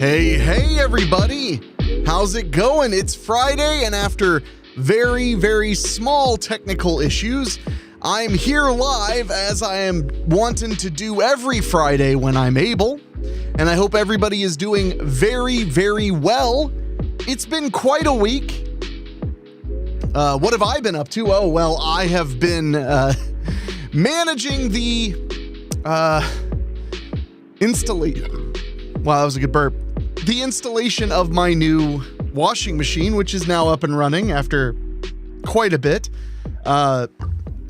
Hey, everybody. How's it going? It's Friday, and after very, very small technical issues, I'm here live as I am wanting to do every Friday when I'm able. And I hope everybody is doing very, very well. It's been quite a week. What have I been up to? Oh, well, I have been managing the installation. Wow, that was a good burp. The installation of my new washing machine, which is now up and running after quite a bit.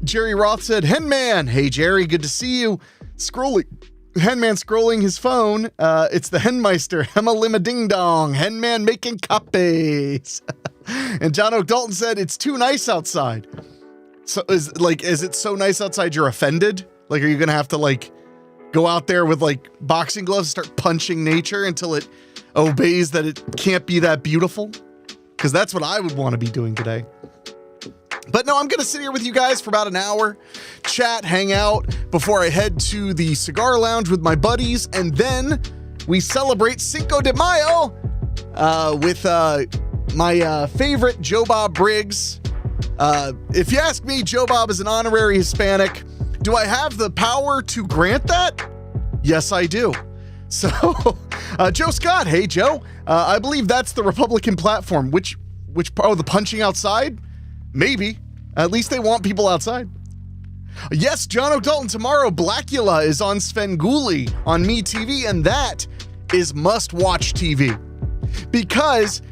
Jerry Roth said, Henman. Hey, Jerry, good to see you. Henman scrolling his phone. It's the Henmeister. Hema lima ding dong. Henman making copies. And John Oak Dalton said, it's too nice outside. So is it so nice outside you're offended? Like, are you going to have to go out there with boxing gloves, start punching nature until it obeys that it can't be that beautiful? Because that's what I would want to be doing today. But no, I'm going to sit here with you guys for about an hour, chat, hang out before I head to the cigar lounge with my buddies. And then we celebrate Cinco de Mayo with my favorite Joe Bob Briggs. If you ask me, Joe Bob is an honorary Hispanic. Do I have the power to grant that? Yes, I do. So, Joe Scott, hey, Joe. I believe that's the Republican platform. Which part? Oh, the punching outside? Maybe. At least they want people outside. Yes, John O'Dalton, tomorrow Blackula is on Svengoolie on MeTV, and that is must-watch TV. Because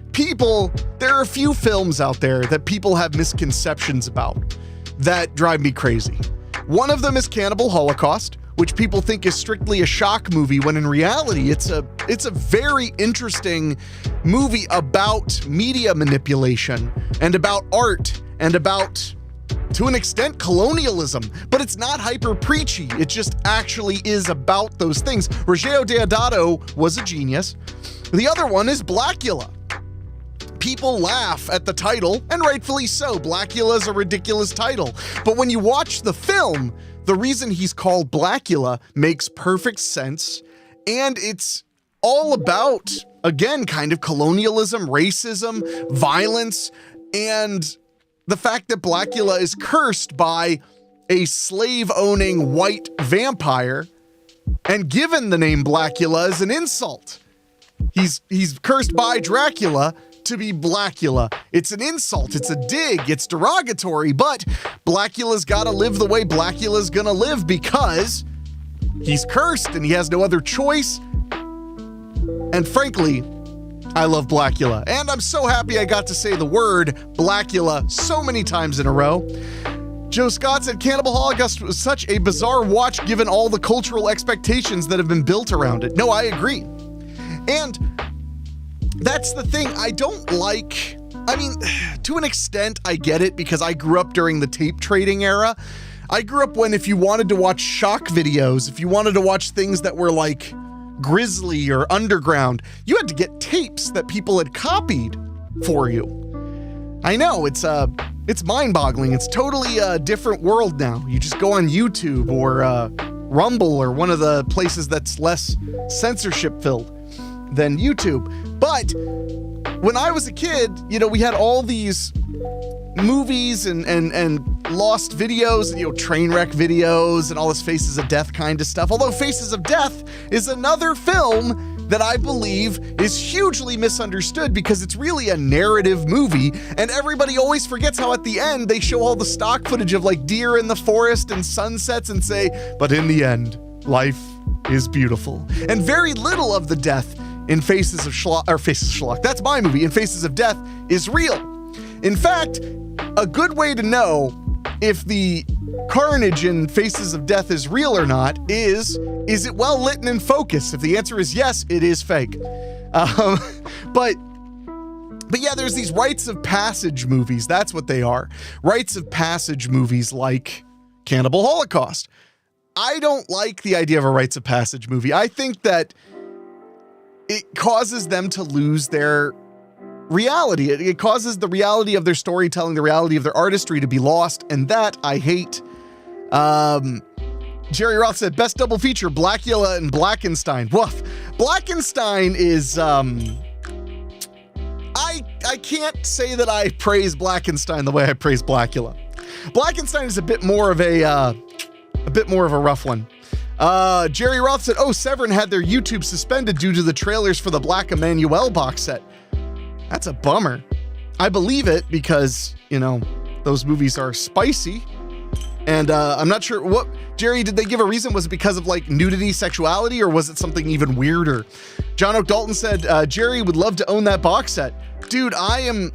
there are a few films out there that people have misconceptions about that drive me crazy. One of them is Cannibal Holocaust, which people think is strictly a shock movie, when in reality, it's a very interesting movie about media manipulation and about art and about, to an extent, colonialism. But it's not hyper preachy. It just actually is about those things. Rogério Deodato was a genius. The other one is Blackula. People laugh at the title, and rightfully so. Blackula is a ridiculous title. But when you watch the film, the reason he's called Blackula makes perfect sense. And it's all about, again, kind of colonialism, racism, violence, and the fact that Blackula is cursed by a slave-owning white vampire and given the name Blackula as an insult. He's cursed by Dracula to be Blackula. It's an insult, it's a dig, it's derogatory, but Blackula's gotta live the way Blackula's gonna live because he's cursed and he has no other choice. And frankly, I love Blackula. And I'm so happy I got to say the word Blackula so many times in a row. Joe Scott said Cannibal Holocaust was such a bizarre watch given all the cultural expectations that have been built around it. No, I agree. And that's the thing I don't like. I mean, to an extent, I get it because I grew up during the tape trading era. I grew up when if you wanted to watch shock videos, if you wanted to watch things that were like grisly or underground, you had to get tapes that people had copied for you. I know, it's mind-boggling. It's totally a different world now. You just go on YouTube or Rumble or one of the places that's less censorship-filled than YouTube. But when I was a kid, we had all these movies and lost videos, train wreck videos and all this Faces of Death kind of stuff. Although Faces of Death is another film that I believe is hugely misunderstood because it's really a narrative movie, and everybody always forgets how at the end they show all the stock footage of deer in the forest and sunsets and say, but in the end, life is beautiful. And very little of the death in Faces of Schlock, that's my movie, in Faces of Death is real. In fact, a good way to know if the carnage in Faces of Death is real or not is it well lit and in focus? If the answer is yes, it is fake. But yeah, there's these rites of passage movies. That's what they are. Rites of passage movies like Cannibal Holocaust. I don't like the idea of a rites of passage movie. I think that it causes them to lose their reality. It causes the reality of their storytelling, the reality of their artistry to be lost, and that I hate. Jerry Roth said, best double feature, Blackula and Blackenstein. Woof. Blackenstein is, I can't say that I praise Blackenstein the way I praise Blackula. Blackenstein is a bit more of a rough one. Jerry Roth said, oh, Severin had their YouTube suspended due to the trailers for the Black Emanuelle box set. That's a bummer. I believe it because, you know, those movies are spicy. And I'm not sure what, Jerry, did they give a reason? Was it because of like nudity, sexuality, or was it something even weirder? John Oak Dalton said, Jerry would love to own that box set. Dude, I am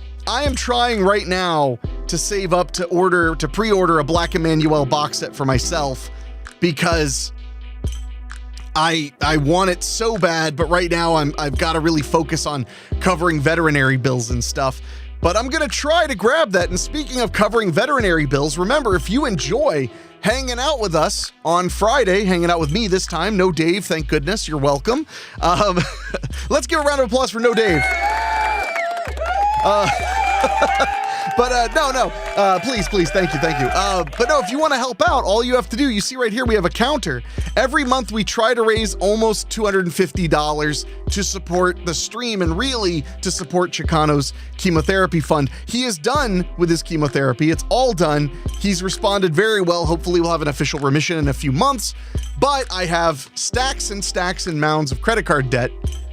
trying right now to save up to pre-order a Black Emanuelle box set for myself because I want it so bad, but right now I've got to really focus on covering veterinary bills and stuff. But I'm going to try to grab that. And speaking of covering veterinary bills, remember, if you enjoy hanging out with us on Friday, hanging out with me this time, no Dave, thank goodness, you're welcome. Let's give a round of applause for no Dave. Please, thank you. But no, if you want to help out, all you have to do, you see right here, we have a counter. Every month we try to raise almost $250 to support the stream and really to support Chicano's chemotherapy fund. He is done with his chemotherapy. It's all done. He's responded very well. Hopefully we'll have an official remission in a few months, but I have stacks and stacks and mounds of credit card debt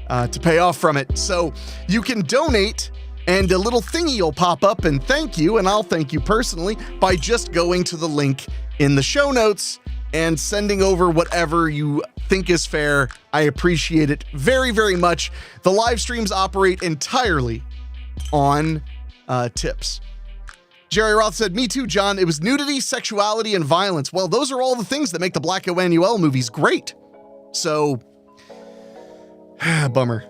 to pay off from it. So you can donate and a little thingy will pop up and thank you, and I'll thank you personally by just going to the link in the show notes and sending over whatever you think is fair. I appreciate it very, very much. The live streams operate entirely on tips. Jerry Roth said, me too, John. It was nudity, sexuality, and violence. Well, those are all the things that make the Black Emanuelle movies great. So, bummer.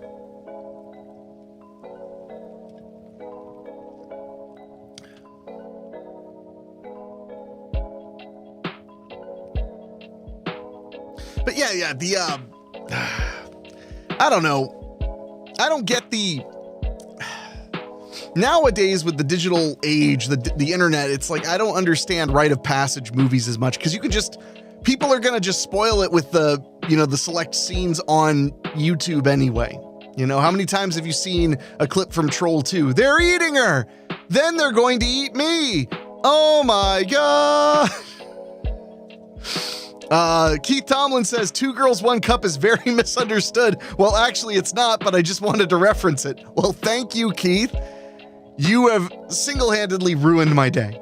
But yeah, I don't know. I don't get the, nowadays with the digital age, the internet, it's like, I don't understand rite of passage movies as much because you can just, people are going to just spoil it with the, you know, the select scenes on YouTube anyway. You know, how many times have you seen a clip from Troll 2? They're eating her. Then they're going to eat me. Oh my God. Keith Tomlin says 2 Girls 1 Cup is very misunderstood. Well, actually it's not, but I just wanted to reference it. Well, thank you, Keith. You have single-handedly ruined my day.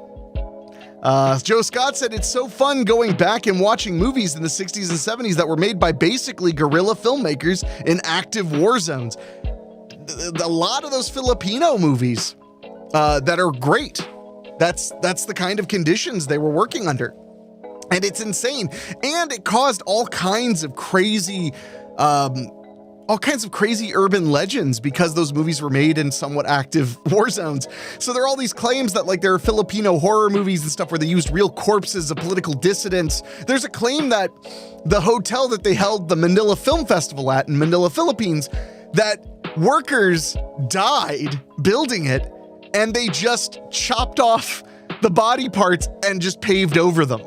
Joe Scott said it's so fun going back and watching movies in the 60s and 70s that were made by basically guerrilla filmmakers in active war zones. A lot of those Filipino movies that are great. That's the kind of conditions they were working under. And it's insane. And it caused all kinds of crazy urban legends because those movies were made in somewhat active war zones. So there are all these claims that like there are Filipino horror movies and stuff where they used real corpses of political dissidents. There's a claim that the hotel that they held the Manila Film Festival at in Manila, Philippines, that workers died building it and they just chopped off the body parts and just paved over them.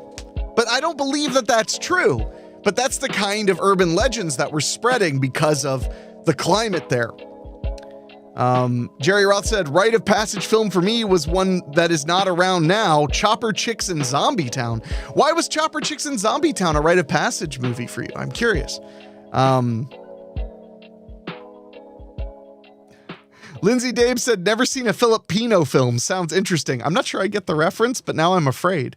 But I don't believe that that's true. But that's the kind of urban legends that were spreading because of the climate there. Jerry Roth said, rite of passage film for me was one that is not around now, Chopper Chicks in Zombie Town. Why was Chopper Chicks in Zombie Town a rite of passage movie for you? I'm curious. Lindsay Dave said, never seen a Filipino film. Sounds interesting. I'm not sure I get the reference, but now I'm afraid.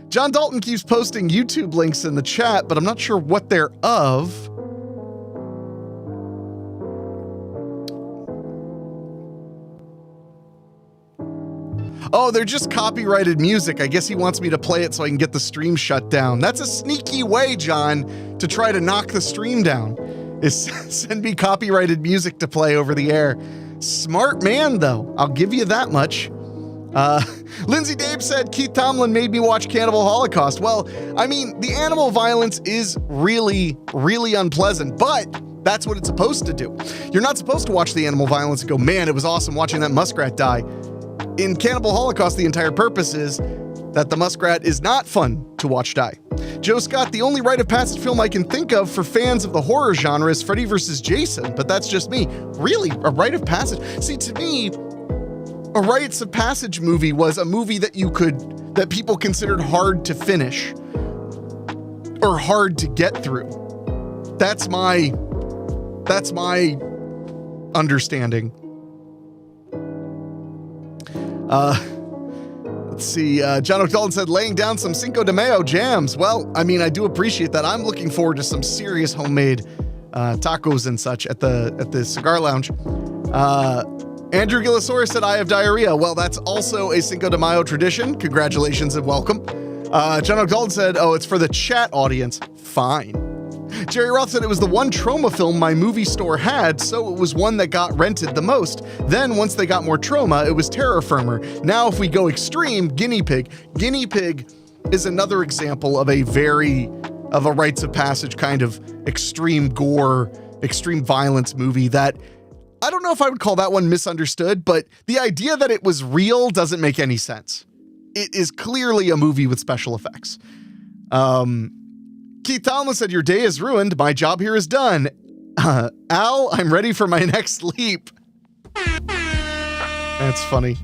John Dalton keeps posting YouTube links in the chat, but I'm not sure what they're of. Oh, they're just copyrighted music. I guess he wants me to play it so I can get the stream shut down. That's a sneaky way, John, to try to knock the stream down, is send me copyrighted music to play over the air. Smart man, though. I'll give you that much. Lindsay Dave said, Keith Tomlin made me watch Cannibal Holocaust. Well, I mean, the animal violence is really, really unpleasant, but that's what it's supposed to do. You're not supposed to watch the animal violence and go, man, it was awesome watching that muskrat die. In Cannibal Holocaust, the entire purpose is that the muskrat is not fun to watch die. Joe Scott, the only rite of passage film I can think of for fans of the horror genre is Freddy vs. Jason, but that's just me. Really? A rite of passage? See, to me, a rites of passage movie was a movie that people considered hard to finish or hard to get through. That's my understanding. Let's see. John O'Dalton said, laying down some Cinco de Mayo jams. Well, I mean, I do appreciate that. I'm looking forward to some serious homemade tacos and such at the cigar lounge. Andrew Gillisaurus said, I have diarrhea. Well, that's also a Cinco de Mayo tradition. Congratulations and welcome. John O'Dalton said, oh, it's for the chat audience. Fine. Jerry Roth said it was the one trauma film my movie store had, so it was one that got rented the most. Then once they got more trauma, it was Terror Firmer. Now if we go extreme, Guinea Pig. Guinea Pig is another example of a rites of passage kind of extreme gore, extreme violence movie that I don't know if I would call that one misunderstood, but the idea that it was real doesn't make any sense. It is clearly a movie with special effects. Keith Tomlin said, your day is ruined. My job here is done. Al, I'm ready for my next leap. That's funny.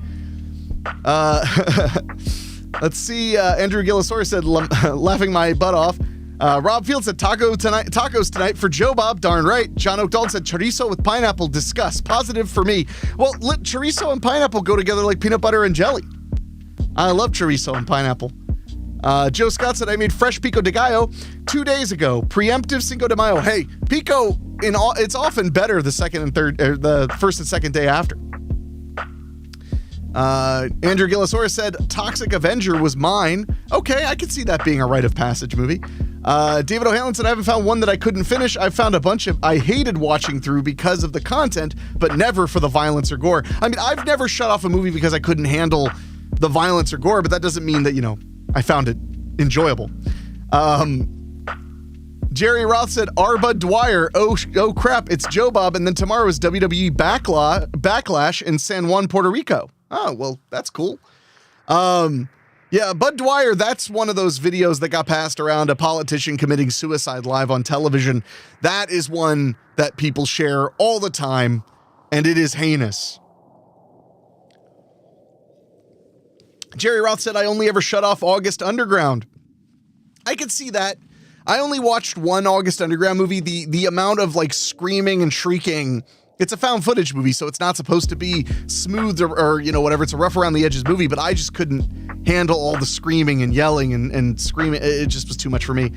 Let's see. Andrew Gillisaurus said, laughing my butt off. Rob Field said, tacos tonight for Joe Bob. Darn right. John O'Donnell said, chorizo with pineapple. Discuss. Positive for me. Well, chorizo and pineapple go together like peanut butter and jelly. I love chorizo and pineapple. Joe Scott said, I made fresh pico de gallo 2 days ago. Preemptive Cinco de Mayo. Hey, pico, it's often better the first and second day after. Andrew Gillisaurus said, Toxic Avenger was mine. Okay, I could see that being a rite of passage movie. David O'Hanlon said, I haven't found one that I couldn't finish. I've found a bunch I hated watching through because of the content, but never for the violence or gore. I mean, I've never shut off a movie because I couldn't handle the violence or gore, but that doesn't mean that, I found it enjoyable. Jerry Roth said, Arba Dwyer. Oh crap, it's Joe Bob, and then tomorrow is WWE Backlash in San Juan, Puerto Rico. Oh, well, that's cool. Yeah, Bud Dwyer, that's one of those videos that got passed around, a politician committing suicide live on television. That is one that people share all the time, and it is heinous. Jerry Roth said, I only ever shut off August Underground. I could see that. I only watched one August Underground movie. The amount of screaming and shrieking, it's a found footage movie, so it's not supposed to be smooth or whatever. It's a rough around the edges movie, but I just couldn't handle all the screaming and yelling and screaming. It just was too much for me.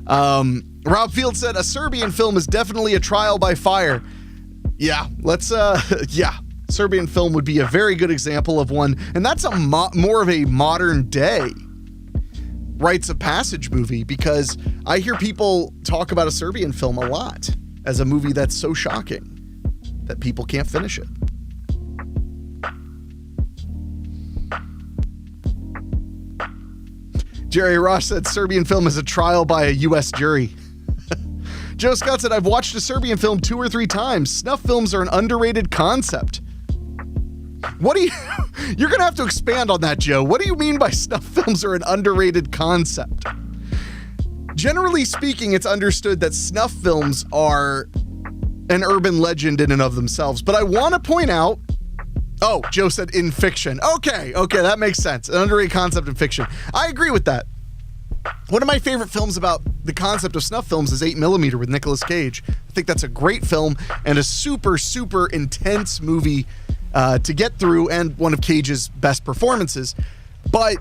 Rob Field said, a Serbian film is definitely a trial by fire. Yeah, Serbian film would be a very good example of one, and that's more of a modern day rites of passage movie, because I hear people talk about a Serbian film a lot as a movie that's so shocking that people can't finish it. Jerry Ross said Serbian film is a trial by a U.S. jury. Joe Scott said, I've watched a Serbian film 2 or 3 times. Snuff films are an underrated concept. You're going to have to expand on that, Joe. What do you mean by snuff films are an underrated concept? Generally speaking, it's understood that snuff films are an urban legend in and of themselves. But I want to point out, Joe said in fiction. Okay, that makes sense. An underrated concept in fiction. I agree with that. One of my favorite films about the concept of snuff films is 8mm with Nicolas Cage. I think that's a great film and a super, super intense movie to get through, and one of Cage's best performances. But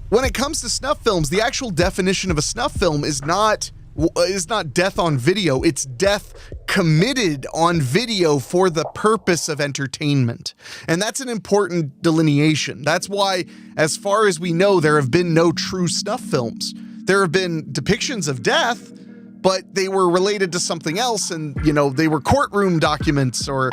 when it comes to snuff films, the actual definition of a snuff film is not death on video. It's death committed on video for the purpose of entertainment. And that's an important delineation. That's why, as far as we know, there have been no true snuff films. There have been depictions of death, but they were related to something else, and they were courtroom documents or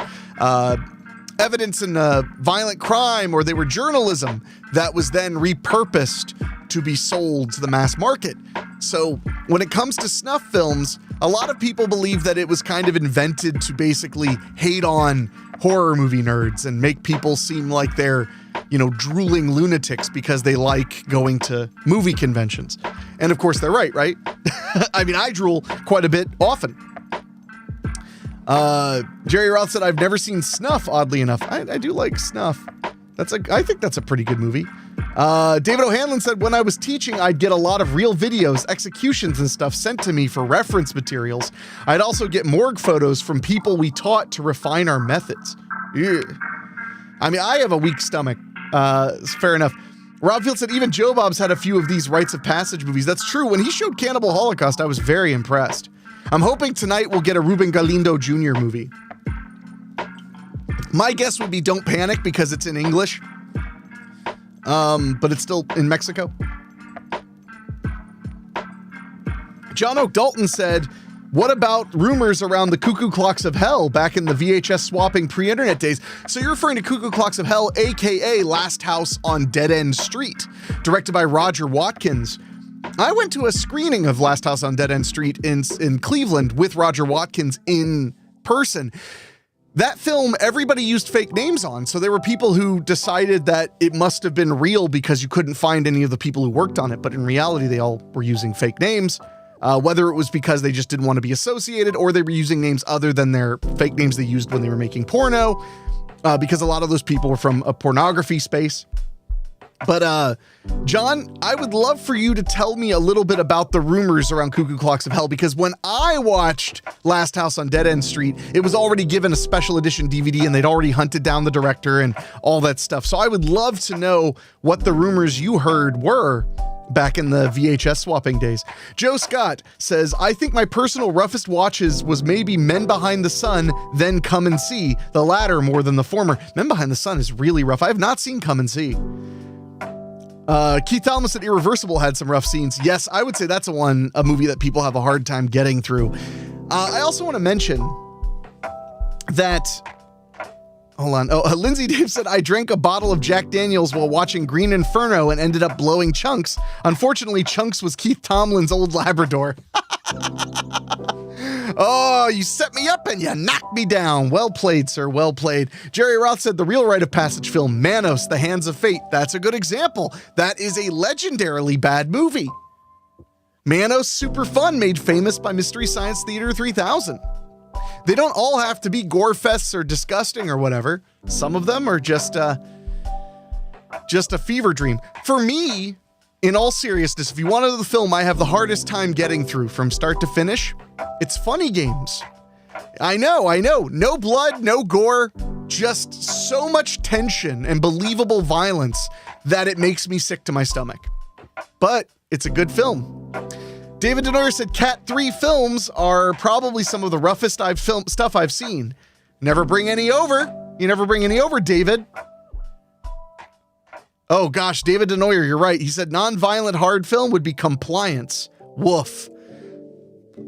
evidence in a violent crime, or they were journalism that was then repurposed to be sold to the mass market. So when it comes to snuff films, a lot of people believe that it was kind of invented to basically hate on horror movie nerds and make people seem like they're, drooling lunatics because they like going to movie conventions. And of course, they're right? I mean, I drool quite a bit often. Jerry Roth said, I've never seen Snuff, oddly enough. I do like Snuff. I think that's a pretty good movie. David O'Hanlon said, when I was teaching, I'd get a lot of real videos, executions and stuff sent to me for reference materials. I'd also get morgue photos from people we taught to refine our methods. Ugh. I mean, I have a weak stomach. Fair enough. Rob Field said, even Joe Bob's had a few of these rites of passage movies. That's true. When he showed Cannibal Holocaust, I was very impressed. I'm hoping tonight we'll get a Ruben Galindo Jr. movie. My guess would be Don't Panic because it's in English. But it's still in Mexico. John Oak Dalton said, what about rumors around the Cuckoo Clocks of Hell back in the VHS swapping pre-internet days? So you're referring to Cuckoo Clocks of Hell, aka Last House on Dead End Street, directed by Roger Watkins. I went to a screening of Last House on Dead End Street in Cleveland with Roger Watkins in person. That film, everybody used fake names on. So there were people who decided that it must have been real because you couldn't find any of the people who worked on it. But in reality, they all were using fake names. Whether it was because they just didn't want to be associated or they were using names other than their fake names they used when they were making porno, because a lot of those people were from a pornography space. But John, I would love for you to tell me a little bit about the rumors around Cuckoo Clocks of Hell, because when I watched Last House on Dead End Street, it was already given a special edition DVD and they'd already hunted down the director and all that stuff. So I would love to know what the rumors you heard were back in the VHS swapping days. Joe Scott says, I think my personal roughest watches was maybe Men Behind the Sun, then Come and See, the latter more than the former. Men Behind the Sun is really rough. I have not seen Come and See. Keith Thomas at Irreversible had some rough scenes. Yes, I would say that's a movie that people have a hard time getting through. I also want to mention that, hold on. Oh, Lindsay Dave said, I drank a bottle of Jack Daniels while watching Green Inferno and ended up blowing Chunks. Unfortunately, Chunks was Keith Tomlin's old Labrador. Oh, you set me up and you knocked me down. Well played, sir. Well played. Jerry Roth said the real rite of passage film, Manos, The Hands of Fate. That's a good example. That is a legendarily bad movie. Manos, super fun, made famous by Mystery Science Theater 3000. They don't all have to be gore fests or disgusting or whatever. Some of them are just a fever dream. For me, in all seriousness, if you want to know the film I have the hardest time getting through from start to finish, it's Funny Games. I know. No blood, no gore, just so much tension and believable violence that it makes me sick to my stomach. But it's a good film. David Denoyer said Cat 3 films are probably some of the roughest stuff I've seen. Never bring any over. You never bring any over, David. Oh gosh, David Denoyer, you're right. He said non-violent hard film would be Compliance. Woof.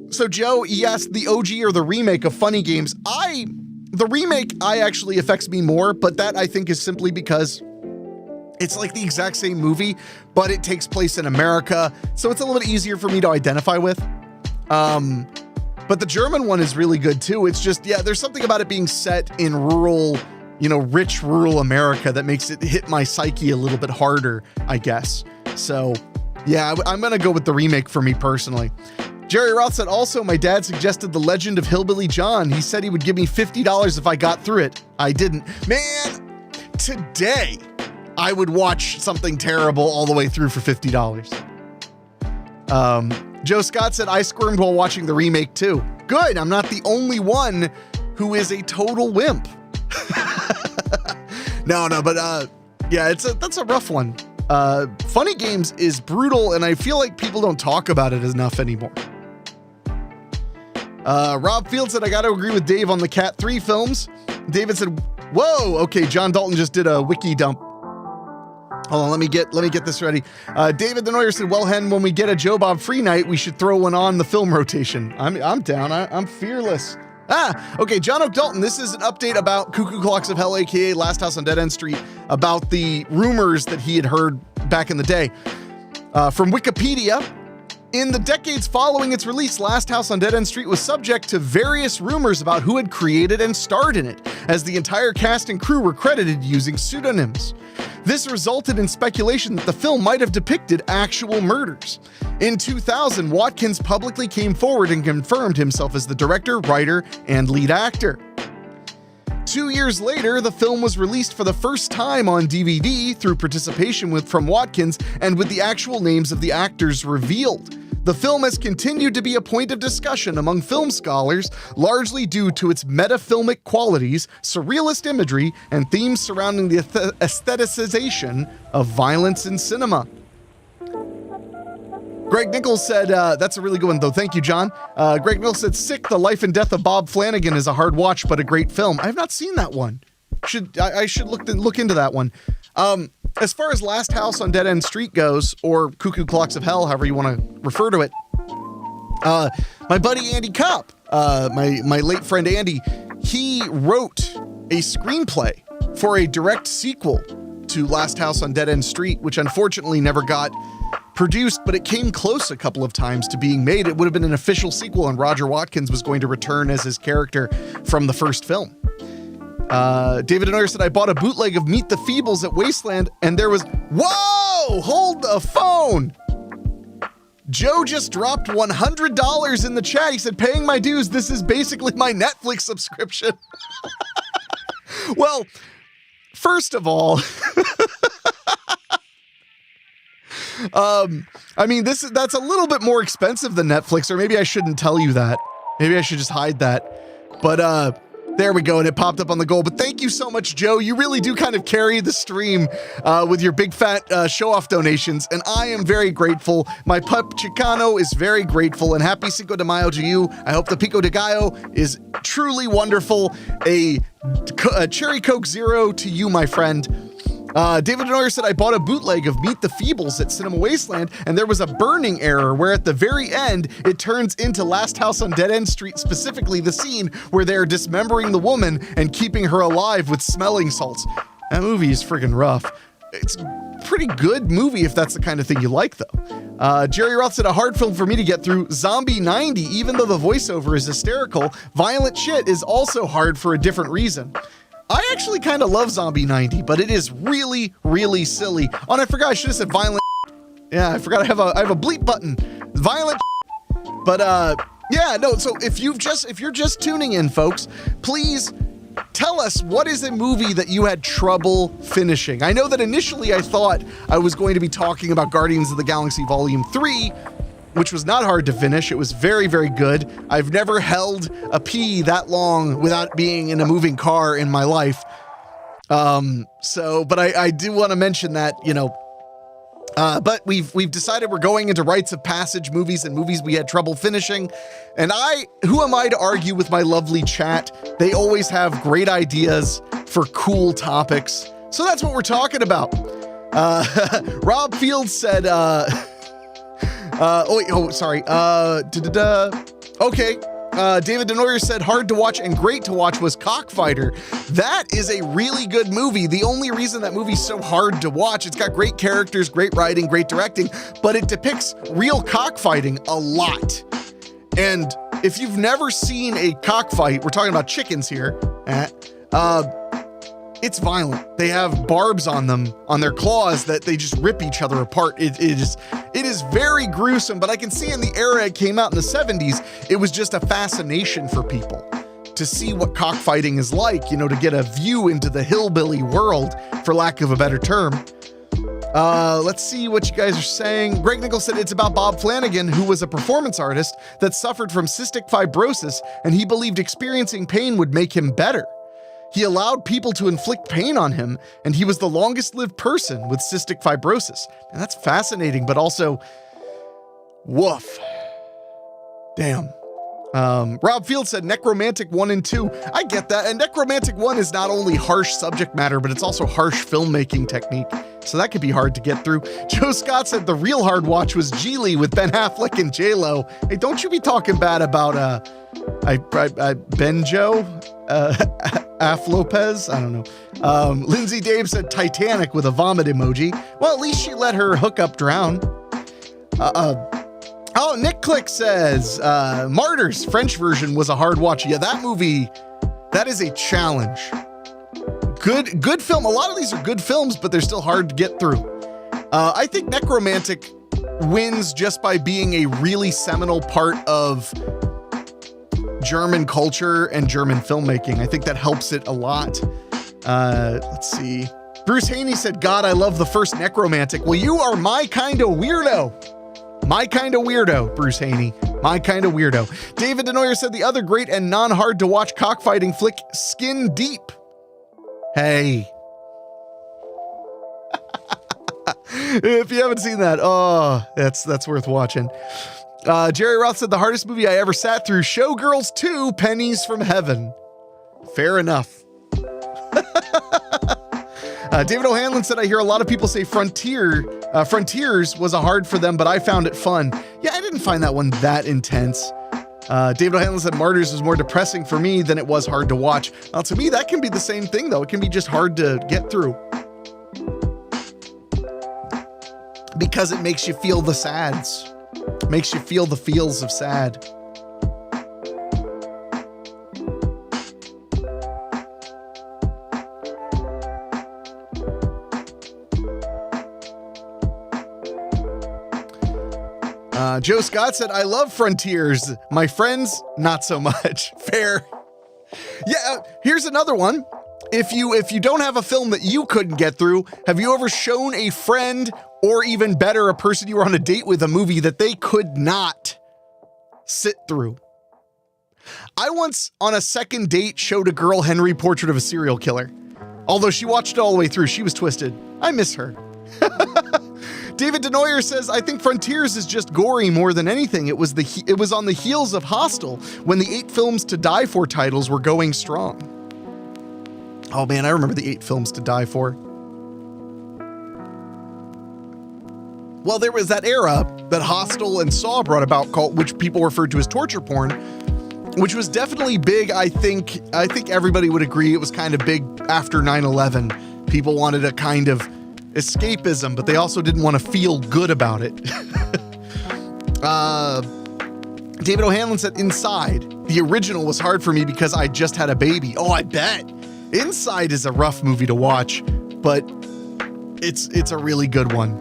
So Joe, he asked the OG or the remake of Funny Games. The remake actually affects me more, but that I think is simply because it's like the exact same movie, but it takes place in America. So it's a little bit easier for me to identify with. But the German one is really good too. It's just, there's something about it being set in rural, rich rural America that makes it hit my psyche a little bit harder, I guess. So I'm going to go with the remake for me personally. Jerry Roth said, also, my dad suggested The Legend of Hillbilly John. He said he would give me $50 if I got through it. I didn't. Man, today I would watch something terrible all the way through for $50. Joe Scott said, I squirmed while watching the remake too. Good, I'm not the only one who is a total wimp. But that's a rough one. Funny Games is brutal, and I feel like people don't talk about it enough anymore. Rob Field said, I got to agree with Dave on the Cat 3 films. David said, whoa, okay, John Dalton just did a wiki dump. Hold on, let me get this ready. David Denoyer said, well, Hen, when we get a Joe Bob free night, we should throw one on the film rotation. I'm down. I'm fearless. Okay, John Oak Dalton, this is an update about Cuckoo Clocks of Hell, aka Last House on Dead End Street, about the rumors that he had heard back in the day. From Wikipedia, In the decades following its release, Last House on Dead End Street was subject to various rumors about who had created and starred in it, as the entire cast and crew were credited using pseudonyms. This resulted in speculation that the film might have depicted actual murders. In 2000, Watkins publicly came forward and confirmed himself as the director, writer, and lead actor. 2 years later, the film was released for the first time on DVD through participation from Watkins and with the actual names of the actors revealed. The film has continued to be a point of discussion among film scholars, largely due to its metafilmic qualities, surrealist imagery, and themes surrounding the aestheticization of violence in cinema. Greg Nichols said, that's a really good one, though. Thank you, John. Greg Nichols said, Sick, The Life and Death of Bob Flanagan is a hard watch, but a great film. I have not seen that one. I should look into that one. As far as Last House on Dead End Street goes, or Cuckoo Clocks of Hell, however you want to refer to it, my buddy Andy Kopp, my late friend Andy, he wrote a screenplay for a direct sequel to Last House on Dead End Street, which unfortunately never got produced, but it came close a couple of times to being made. It would have been an official sequel, and Roger Watkins was going to return as his character from the first film. David Denoyer said, I bought a bootleg of Meet the Feebles at Wasteland, and there was... Whoa! Hold the phone! Joe just dropped $100 in the chat. He said, paying my dues, this is basically my Netflix subscription. Well, first of all... I mean, that's a little bit more expensive than Netflix, or maybe I shouldn't tell you that. Maybe I should just hide that. But, there we go, and it popped up on the goal. But thank you so much, Joe. You really do kind of carry the stream with your big fat show-off donations, and I am very grateful. My pup Chicano is very grateful, and happy Cinco de Mayo to you. I hope the Pico de Gallo is truly wonderful. A Cherry Coke Zero to you, my friend. David Denoyer said, I bought a bootleg of Meet the Feebles at Cinema Wasteland, and there was a burning error where at the very end, it turns into Last House on Dead End Street, specifically the scene where they're dismembering the woman and keeping her alive with smelling salts. That movie is friggin' rough. It's a pretty good movie if that's the kind of thing you like, though. Jerry Roth said, a hard film for me to get through. Zombie 90, even though the voiceover is hysterical, violent shit is also hard for a different reason. I actually kind of love Zombie 90, but it is really, really silly. Oh, and I forgot, I should have said violent. Yeah, I forgot I have a bleep button. Violent. But yeah, no, so if you're just tuning in, folks, please tell us, what is a movie that you had trouble finishing? I know that initially I thought I was going to be talking about Guardians of the Galaxy Volume 3, which was not hard to finish. It was very, very good. I've never held a pee that long without being in a moving car in my life. But I do want to mention that, but we've decided we're going into rites of passage movies and movies we had trouble finishing. And who am I to argue with my lovely chat? They always have great ideas for cool topics. So that's what we're talking about. Rob Fields said, okay. David Denoyer said, hard to watch and great to watch was Cockfighter. That is a really good movie. The only reason that movie's so hard to watch, it's got great characters, great writing, great directing, but it depicts real cockfighting a lot. And if you've never seen a cockfight, we're talking about chickens here, it's violent. They have barbs on them, on their claws, that they just rip each other apart. It is very gruesome, but I can see in the era it came out in the 70s, it was just a fascination for people to see what cockfighting is like, to get a view into the hillbilly world, for lack of a better term. Let's see what you guys are saying. Greg Nichols said it's about Bob Flanagan, who was a performance artist that suffered from cystic fibrosis, and he believed experiencing pain would make him better. He allowed people to inflict pain on him, and he was the longest-lived person with cystic fibrosis. And that's fascinating, but also, woof. Damn. Rob Field said Necromantic 1 and 2. I get that, and Necromantic 1 is not only harsh subject matter, but it's also harsh filmmaking technique, so that could be hard to get through. Joe Scott said the real hard watch was Geely with Ben Affleck and J-Lo. Hey, don't you be talking bad about, Benjo? Af Lopez? I don't know. Lindsay Dave said Titanic with a vomit emoji. Well, at least she let her hookup drown. Oh, Nick Click says, Martyrs, French version was a hard watch. Yeah, that movie, that is a challenge. Good film. A lot of these are good films, but they're still hard to get through. I think Necromantic wins just by being a really seminal part of German culture and German filmmaking. I think that helps it a lot. Let's see. Bruce Haney said, God, I love the first Necromantic. Well, you are my kind of weirdo. My kind of weirdo, Bruce Haney. My kind of weirdo. David Denoyer said the other great and non-hard to watch cockfighting flick, Skin Deep. Hey. If you haven't seen that, oh, that's worth watching. Jerry Roth said the hardest movie I ever sat through, Showgirls 2, Pennies from Heaven. Fair enough. David O'Hanlon said, I hear a lot of people say Frontiers was a hard for them, but I found it fun. Yeah, I didn't find that one that intense. David O'Hanlon said Martyrs was more depressing for me than it was hard to watch. To me, that can be the same thing, though. It can be just hard to get through. Because it makes you feel the sads. Makes you feel the feels of sad. Joe Scott said, I love Frontiers. My friends, not so much. Fair. Yeah, here's another one. If you don't have a film that you couldn't get through, have you ever shown a friend, or even better, a person you were on a date with, a movie that they could not sit through? I once, on a second date, showed a girl Henry Portrait of a Serial Killer. Although she watched it all the way through, she was twisted. I miss her. David Denoyer says, I think Frontiers is just gory more than anything. It was on the heels of Hostel, when the 8 Films to Die For titles were going strong. Oh man, I remember the 8 Films to Die For. Well, there was that era that Hostel and Saw brought about, which people referred to as torture porn, which was definitely big. I think everybody would agree it was kind of big after 9/11. People wanted a kind of escapism, but they also didn't want to feel good about it. David O'Hanlon said Inside. The original was hard for me because I just had a baby. Oh, I bet. Inside is a rough movie to watch, but it's a really good one.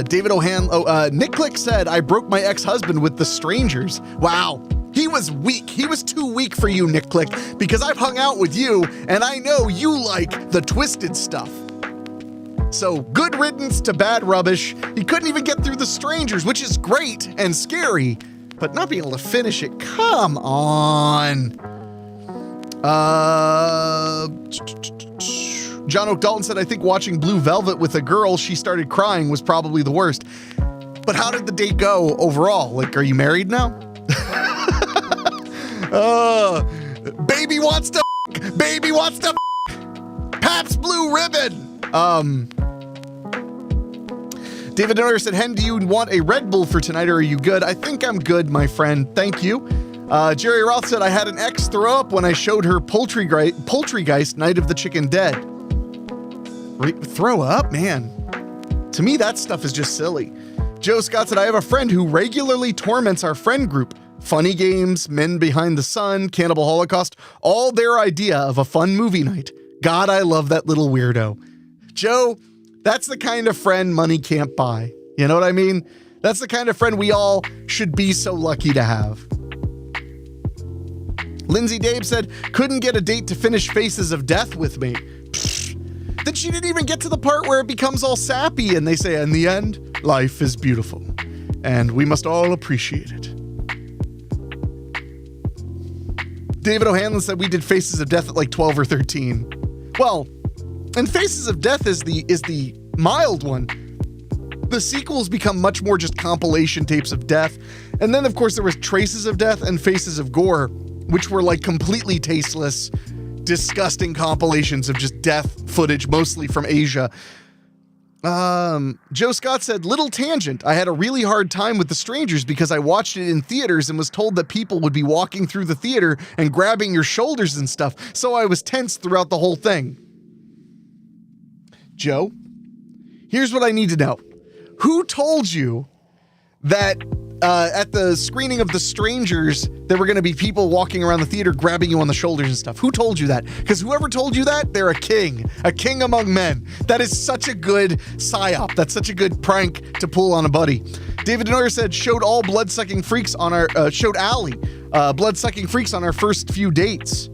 David O'Hanlon, Nick Click said, I broke my ex-husband with The Strangers. Wow. He was weak. He was too weak for you, Nick Click, because I've hung out with you and I know you like the twisted stuff. So good riddance to bad rubbish. He couldn't even get through The Strangers, which is great and scary, but not being able to finish it. Come on. John Oak Dalton said, I think watching Blue Velvet with a girl, she started crying, was probably the worst. But how did the date go overall? Like, are you married now? Baby wants to Baby wants to Pabst Blue Ribbon. David Norris said, Hen, do you want a Red Bull for tonight or are you good? I think I'm good, my friend. Thank you. Jerry Roth said, I had an ex throw up when I showed her Poultrygeist, Night of the Chicken Dead. Throw up? Man. To me, that stuff is just silly. Joe Scott said, I have a friend who regularly torments our friend group. Funny Games, Men Behind the Sun, Cannibal Holocaust, all their idea of a fun movie night. God, I love that little weirdo. Joe, that's the kind of friend money can't buy. You know what I mean? That's the kind of friend we all should be so lucky to have. Lindsay Dave said, couldn't get a date to finish Faces of Death with me. Then she didn't even get to the part where it becomes all sappy and they say, in the end, life is beautiful and we must all appreciate it. David O'Hanlon said we did Faces of Death at like 12 or 13. Well, and Faces of Death is the mild one. The sequels become much more just compilation tapes of death. And then, of course, there was Traces of Death and Faces of Gore, which were like completely tasteless, disgusting compilations of just death footage, mostly from Asia. Joe Scott said, little tangent. I had a really hard time with The Strangers because I watched it in theaters and was told that people would be walking through the theater and grabbing your shoulders and stuff. So I was tense throughout the whole thing. Joe, here's what I need to know. Who told you that at the screening of The Strangers, there were going to be people walking around the theater grabbing you on the shoulders and stuff. Who told you that? Because whoever told you that, they're a king among men. That is such a good psyop. That's such a good prank to pull on a buddy. David Denoyer said, showed Allie blood-sucking freaks on our first few dates.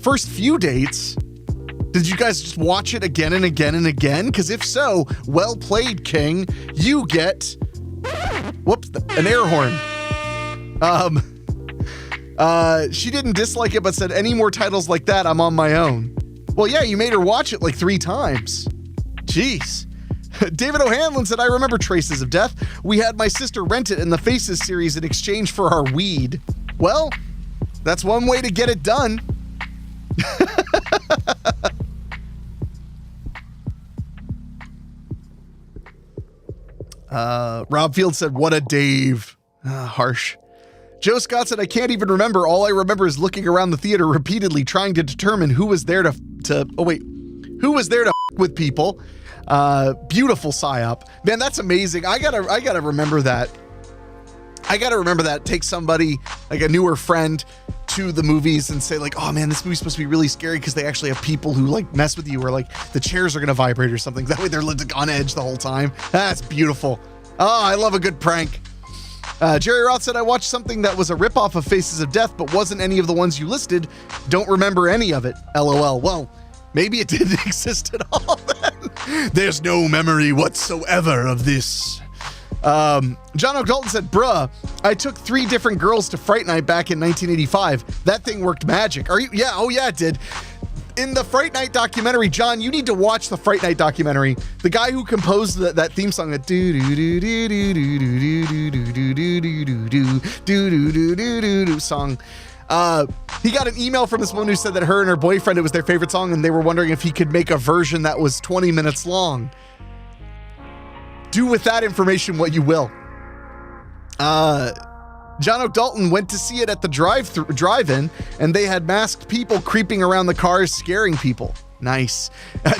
First few dates? Did you guys just watch it again and again and again? Because if so, well played, King. You get... Whoops, an air horn. She didn't dislike it, but said, any more titles like that, I'm on my own. Well, yeah, you made her watch it like 3 times. Jeez. David O'Hanlon said, I remember Traces of Death. We had my sister rent it in the Faces series in exchange for our weed. Well, that's one way to get it done. Rob Field said, what a Dave. Harsh. Joe Scott said, I can't even remember. All I remember is looking around the theater repeatedly trying to determine who was there who was there to with people. Beautiful psyop. Man, that's amazing. I gotta remember that. Take somebody, like a newer friend, to the movies and say like, oh man, this movie's supposed to be really scary because they actually have people who like mess with you, or like the chairs are gonna vibrate or something. That way they're like on edge the whole time. That's beautiful. Oh, I love a good prank. Jerry Roth said, I watched something that was a ripoff of Faces of Death, but wasn't any of the ones you listed. Don't remember any of it. LOL. Well, maybe it didn't exist at all then. There's no memory whatsoever of this. John O'Dalton said, bruh, I took 3 different girls to Fright Night back in 1985. That thing worked magic. Are you? Yeah. Oh yeah, it did. In the Fright Night documentary, John, you need to watch the Fright Night documentary. The guy who composed that theme song, that song, he got an email from this woman who said that her and her boyfriend, it was their favorite song, and they were wondering if he could make a version that was 20 minutes long. Do with that information what you will. John O'Dalton went to see it at the drive-in, and they had masked people creeping around the cars, scaring people. Nice.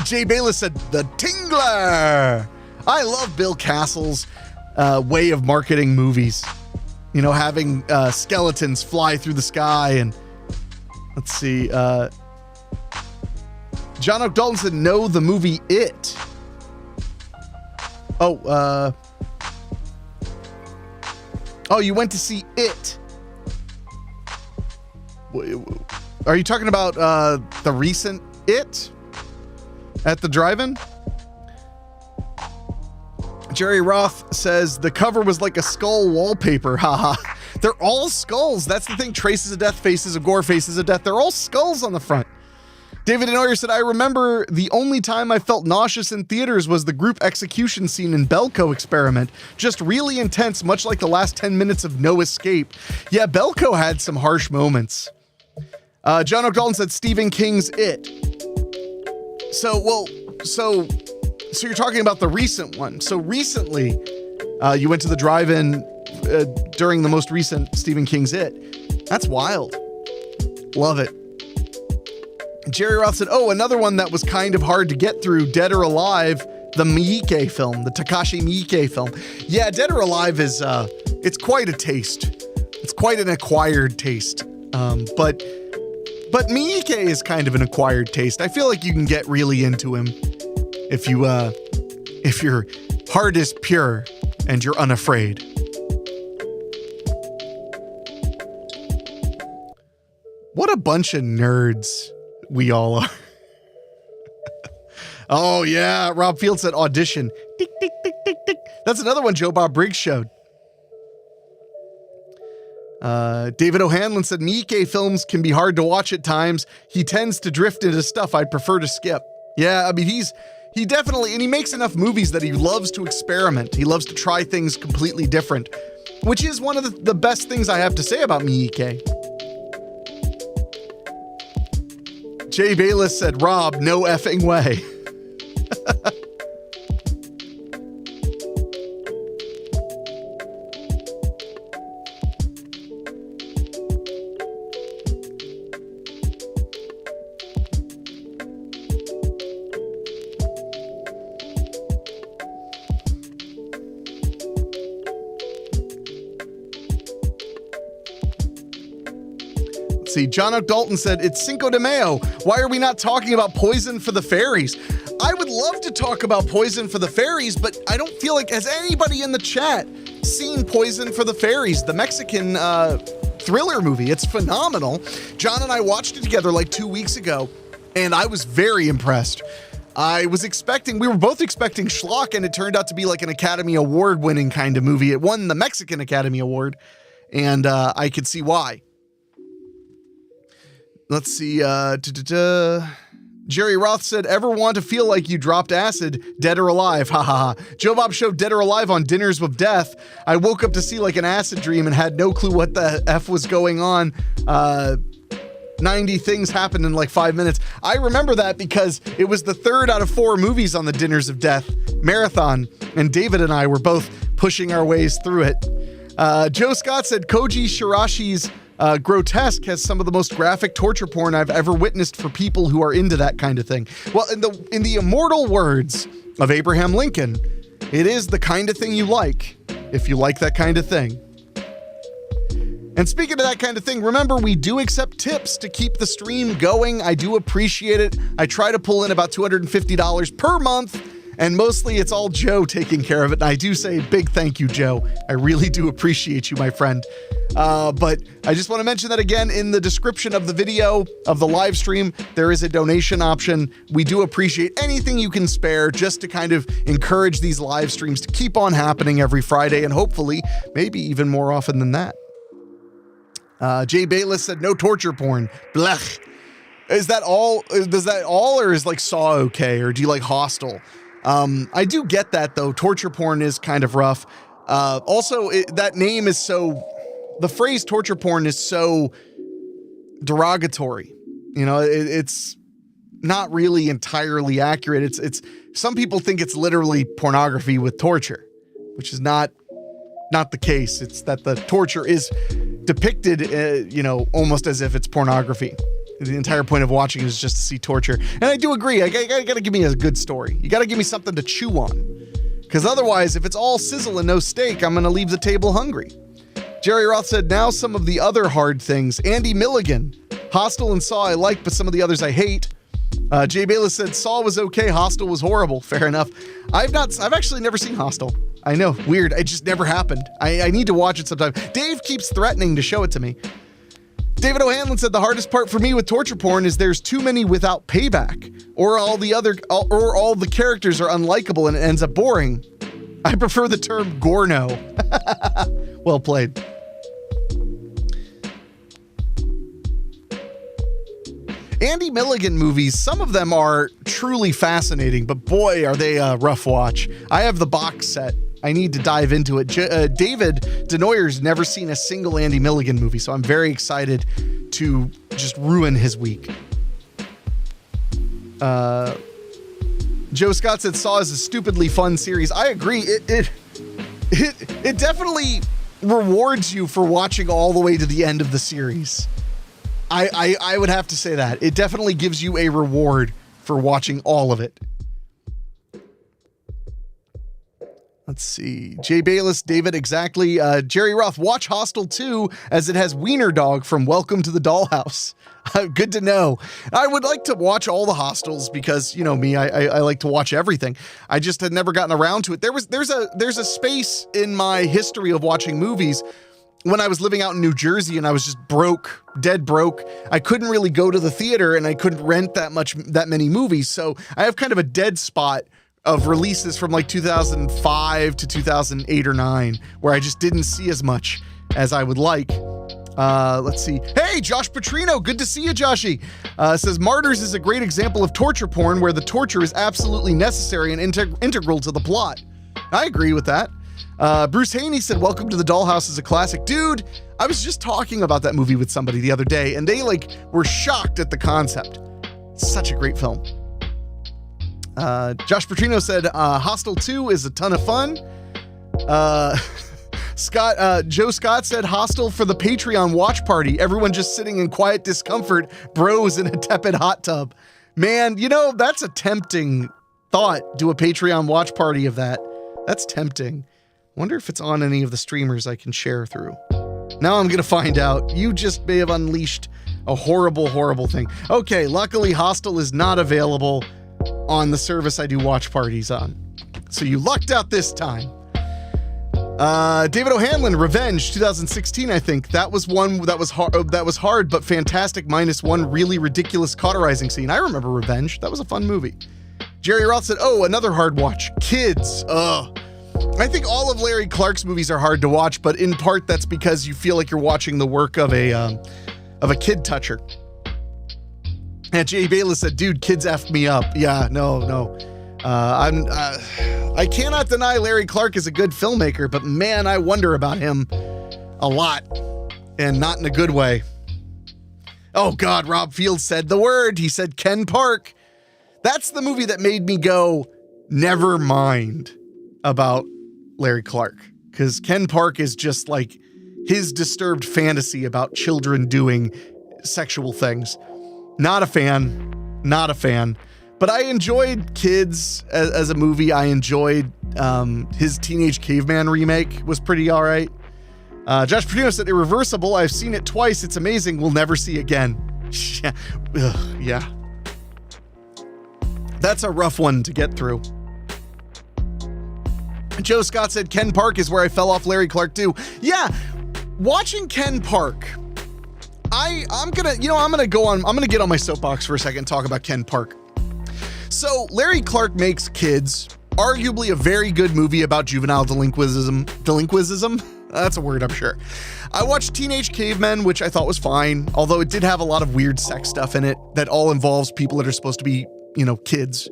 Jay Bayless said, the Tingler. I love Bill Castle's way of marketing movies. You know, having skeletons fly through the sky, and let's see. John O'Dalton said, no, the movie It. Oh, you went to see It. Are you talking about the recent It at the drive-in? Jerry Roth says the cover was like a skull wallpaper. Haha. They're all skulls. That's the thing. Traces of Death, Faces of Gore, Faces of Death. They're all skulls on the front. David Denoyer said, I remember the only time I felt nauseous in theaters was the group execution scene in Belko Experiment. Just really intense, much like the last 10 minutes of No Escape. Yeah, Belko had some harsh moments. John O'Dalton said Stephen King's It. So you're talking about the recent one. So recently, you went to the drive-in during the most recent Stephen King's It. That's wild. Love it. Jerry Roth said, oh, another one that was kind of hard to get through, Dead or Alive, the Miike film, the Takashi Miike film. Yeah, Dead or Alive is, it's quite a taste. It's quite an acquired taste. But Miike is kind of an acquired taste. I feel like you can get really into him if your heart is pure and you're unafraid. What a bunch of nerds we all are. Oh yeah, Rob Field said Audition. Tick, tick, tick, tick, tick. That's another one Joe Bob Briggs showed. David O'Hanlon said Miike films can be hard to watch at times. He tends to drift into stuff I'd prefer to skip. Yeah, I mean he definitely, and he makes enough movies that he loves to experiment. He loves to try things completely different, which is one of the best things I have to say about Miike. Jay Bayless said, Rob, no effing way. see. John Oak Dalton said, it's Cinco de Mayo. Why are we not talking about Poison for the Fairies? I would love to talk about Poison for the Fairies, but I don't feel like, has anybody in the chat seen Poison for the Fairies, the Mexican thriller movie? It's phenomenal. John and I watched it together like 2 weeks ago, and I was very impressed. We were both expecting schlock, and it turned out to be like an Academy Award winning kind of movie. It won the Mexican Academy Award, and I could see why. Let's see. Jerry Roth said, ever want to feel like you dropped acid, dead or alive? Ha ha ha. Joe Bob showed Dead or Alive on Dinners with Death. I woke up to see like an acid dream and had no clue what the F was going on. 90 things happened in like 5 minutes. I remember that because it was the 3rd out of 4 movies on the Dinners of Death marathon, and David and I were both pushing our ways through it. Joe Scott said Koji Shirashi's Grotesque has some of the most graphic torture porn I've ever witnessed for people who are into that kind of thing. Well, in the immortal words of Abraham Lincoln, it is the kind of thing you like if you like that kind of thing. And speaking of that kind of thing, remember, we do accept tips to keep the stream going. I do appreciate it. I try to pull in about $250 per month, and mostly it's all Joe taking care of it. And I do say big thank you, Joe. I really do appreciate you, my friend. But I just want to mention that again, in the description of the video of the live stream, there is a donation option. We do appreciate anything you can spare just to kind of encourage these live streams to keep on happening every Friday, and hopefully maybe even more often than that. Jay Bayless said, no torture porn. Blech. Is that all? Does that all, or is like Saw okay? Or do you like Hostel? I do get that though. Torture porn is kind of rough. Also, that name is the phrase torture porn is so derogatory. You know, it's not really entirely accurate. It's some people think it's literally pornography with torture, which is not the case. It's that the torture is depicted, almost as if it's pornography. The entire point of watching is just to see torture. And I do agree. You gotta give me a good story. You gotta give me something to chew on. Because otherwise, if it's all sizzle and no steak, I'm gonna leave the table hungry. Jerry Roth said, now some of the other hard things. Andy Milligan. Hostel and Saw I like, but some of the others I hate. Jay Bayless said, Saw was okay, Hostel was horrible. Fair enough. I've actually never seen Hostel. I know, weird. It just never happened. I need to watch it sometime. Dave keeps threatening to show it to me. David O'Hanlon said, the hardest part for me with torture porn is there's too many without payback, or all the characters are unlikable and it ends up boring. I prefer the term Gorno. Well played. Andy Milligan movies, some of them are truly fascinating, but boy, are they a rough watch. I have the box set. I need to dive into it. David Denoyer's never seen a single Andy Milligan movie, so I'm very excited to just ruin his week. Joe Scott said Saw is a stupidly fun series. I agree. It definitely rewards you for watching all the way to the end of the series. I would have to say that. It definitely gives you a reward for watching all of it. Let's see. Jay Bayless, David, exactly. Jerry Roth, watch Hostel 2 as it has Wiener Dog from Welcome to the Dollhouse. Good to know. I would like to watch all the Hostels because, you know me, I like to watch everything. I just had never gotten around to it. There's a space in my history of watching movies when I was living out in New Jersey and I was just broke, dead broke. I couldn't really go to the theater and I couldn't rent that many movies. So I have kind of a dead spot of releases from like 2005 to 2008 or 9, where I just didn't see as much as I would like. Let's see. Hey, Josh Petrino. Good to see you, Joshy. Says Martyrs is a great example of torture porn where the torture is absolutely necessary and integral to the plot. I agree with that. Bruce Haney said, welcome to the Dollhouse is a classic. Dude, I was just talking about that movie with somebody the other day and they were shocked at the concept. It's such a great film. Josh Petrino said, Hostel 2 is a ton of fun. Joe Scott said, Hostel for the Patreon watch party. Everyone just sitting in quiet discomfort, bros in a tepid hot tub. Man, that's a tempting thought. Do a Patreon watch party of that. That's tempting. Wonder if it's on any of the streamers I can share through. Now I'm going to find out. You just may have unleashed a horrible, horrible thing. Okay, luckily Hostel is not available on the service I do watch parties on. So you lucked out this time. David O'Hanlon, Revenge, 2016, I think. That was one that was hard, but fantastic, minus one really ridiculous cauterizing scene. I remember Revenge. That was a fun movie. Jerry Roth said, oh, another hard watch. Kids. Ugh. I think all of Larry Clark's movies are hard to watch, but in part that's because you feel like you're watching the work of a kid toucher. And Jay Bayless said, dude, kids effed me up. Yeah, no. I cannot deny Larry Clark is a good filmmaker, but man, I wonder about him a lot, and not in a good way. Oh God, Rob Field said the word. He said Ken Park. That's the movie that made me go, never mind about Larry Clark, because Ken Park is just like his disturbed fantasy about children doing sexual things. Not a fan. But I enjoyed Kids as a movie. I enjoyed his Teenage Caveman remake was pretty all right. Josh Perduno said Irreversible. I've seen it twice. It's amazing. We'll never see again. Yeah. That's a rough one to get through. Joe Scott said Ken Park is where I fell off Larry Clark too. Yeah, watching Ken Park, I'm gonna get on my soapbox for a second and talk about Ken Park. So Larry Clark Makes Kids, arguably a very good movie about juvenile delinquism. That's a word, I'm sure. I watched Teenage Cavemen, which I thought was fine, although it did have a lot of weird sex stuff in it that all involves people that are supposed to be, kids.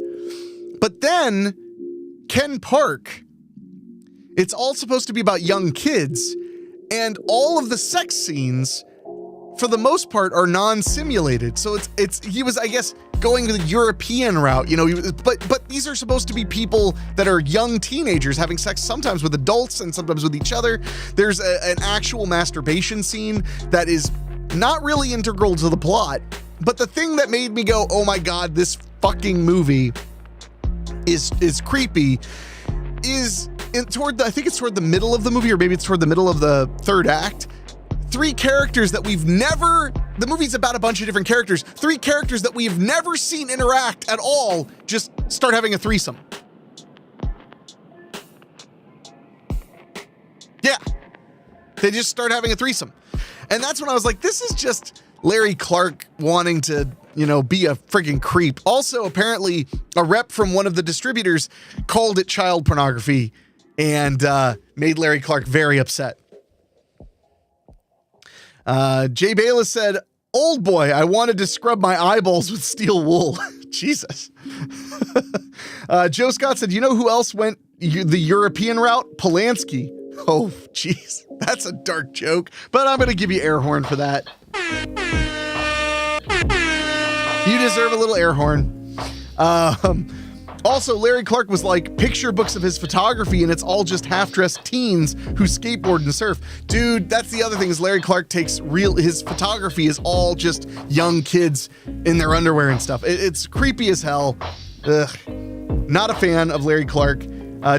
But then Ken Park, it's all supposed to be about young kids, and all of the sex scenes, for the most part, are non-simulated. So he was, I guess, going the European route, but these are supposed to be people that are young teenagers having sex, sometimes with adults and sometimes with each other. There's an actual masturbation scene that is not really integral to the plot. But the thing that made me go, oh my God, this fucking movie is creepy, is I think it's toward the middle of the movie, or maybe it's toward the middle of the third act. Three characters that the movie's about a bunch of different characters. Three characters that we've never seen interact at all just start having a threesome. Yeah. They just start having a threesome. And that's when I was like, this is just Larry Clark wanting to, be a freaking creep. Also, apparently, a rep from one of the distributors called it child pornography and made Larry Clark very upset. Jay Bayless said, old boy, I wanted to scrub my eyeballs with steel wool. Jesus. Joe Scott said, you know who else went the European route? Polanski. Oh, jeez. That's a dark joke, but I'm going to give you air horn for that. You deserve a little air horn. Also, Larry Clark was like, picture books of his photography, and it's all just half-dressed teens who skateboard and surf. Dude, that's the other thing, is Larry Clark takes his photography is all just young kids in their underwear and stuff. It's creepy as hell. Ugh. Not a fan of Larry Clark.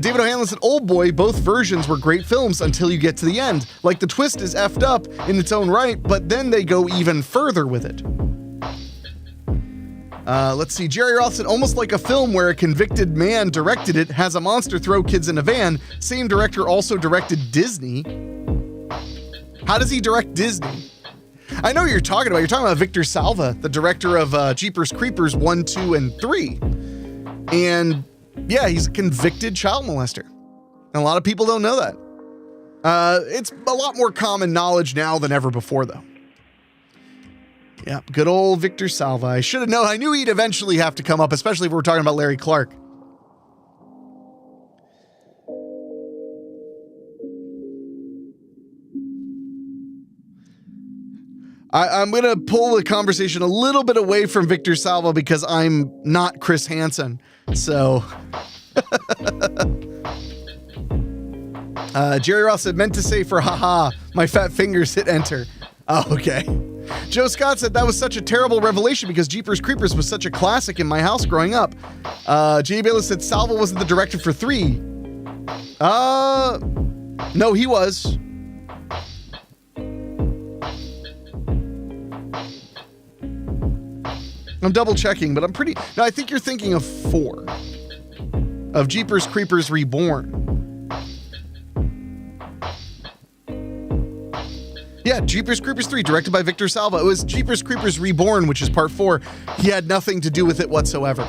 David O'Hanlon said, Old Boy, both versions were great films until you get to the end. Like, the twist is effed up in its own right, but then they go even further with it. Let's see. Jerry Roth said, almost like a film where a convicted man directed it, has a monster throw kids in a van. Same director also directed Disney. How does he direct Disney? I know what you're talking about. You're talking about Victor Salva, the director of Jeepers Creepers 1, 2, and 3. And yeah, he's a convicted child molester. And a lot of people don't know that. It's a lot more common knowledge now than ever before, though. Yeah, good old Victor Salva. I should have known. I knew he'd eventually have to come up, especially if we're talking about Larry Clark. I'm going to pull the conversation a little bit away from Victor Salva because I'm not Chris Hansen. So... Jerry Ross said, meant to say for haha, my fat fingers hit enter. Oh, okay. Joe Scott said, that was such a terrible revelation because Jeepers Creepers was such a classic in my house growing up. Jay Bayless said Salva wasn't the director for 3. No, he was. I'm double checking, but I'm pretty... No, I think you're thinking of 4. Of Jeepers Creepers Reborn. Yeah, Jeepers Creepers 3, directed by Victor Salva. It was Jeepers Creepers Reborn, which is part 4. He had nothing to do with it whatsoever.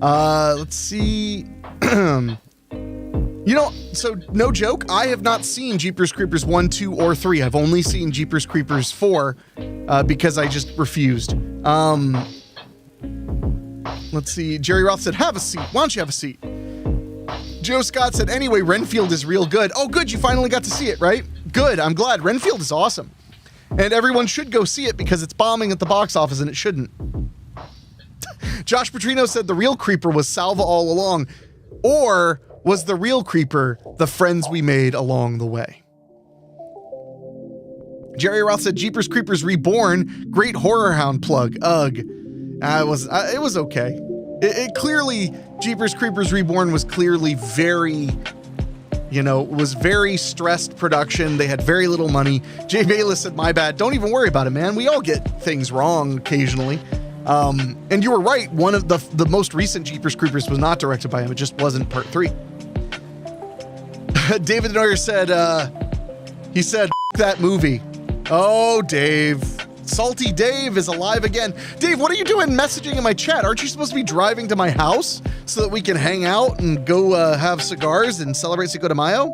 Let's see. You know, so no joke, I have not seen Jeepers Creepers 1, 2, or 3. I've only seen Jeepers Creepers 4 because I just refused. Let's see. Jerry Roth said, have a seat. Why don't you have a seat? Joe Scott said, anyway, Renfield is real good. Oh, good. You finally got to see it, right? Good. I'm glad. Renfield is awesome. And everyone should go see it because it's bombing at the box office and it shouldn't. Josh Petrino said the real creeper was Salva all along. Or was the real creeper the friends we made along the way? Jerry Roth said Jeepers Creepers Reborn, great horror hound plug. Ugh. It was okay. It clearly, Jeepers Creepers Reborn was clearly very, was very stressed production. They had very little money. Jay Bayless said, my bad. Don't even worry about it, man. We all get things wrong occasionally. And you were right. One of the most recent Jeepers Creepers was not directed by him. It just wasn't part 3. David Neuer said, he said, F that movie. Oh, Dave. Salty Dave is alive again. Dave, what are you doing messaging in my chat? Aren't you supposed to be driving to my house so that we can hang out and go have cigars and celebrate Cinco de Mayo?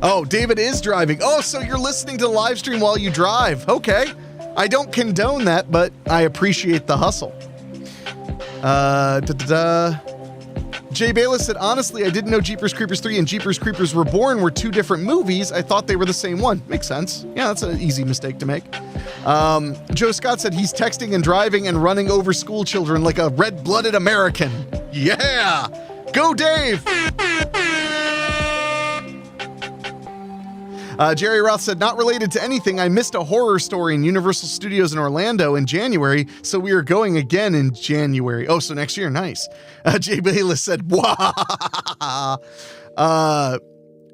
Oh, David is driving. Oh, so you're listening to the live stream while you drive. Okay. I don't condone that, but I appreciate the hustle. Jay Bayless said, honestly, I didn't know Jeepers Creepers 3 and Jeepers Creepers Reborn were 2 different movies. I thought they were the same one. Makes sense. Yeah, that's an easy mistake to make. Joe Scott said he's texting and driving and running over school children like a red-blooded American. Yeah! Go, Dave! Jerry Roth said, not related to anything. I missed a horror story in Universal Studios in Orlando in January, so we are going again in January. Oh, so next year. Nice. Jay Bayless said, wow.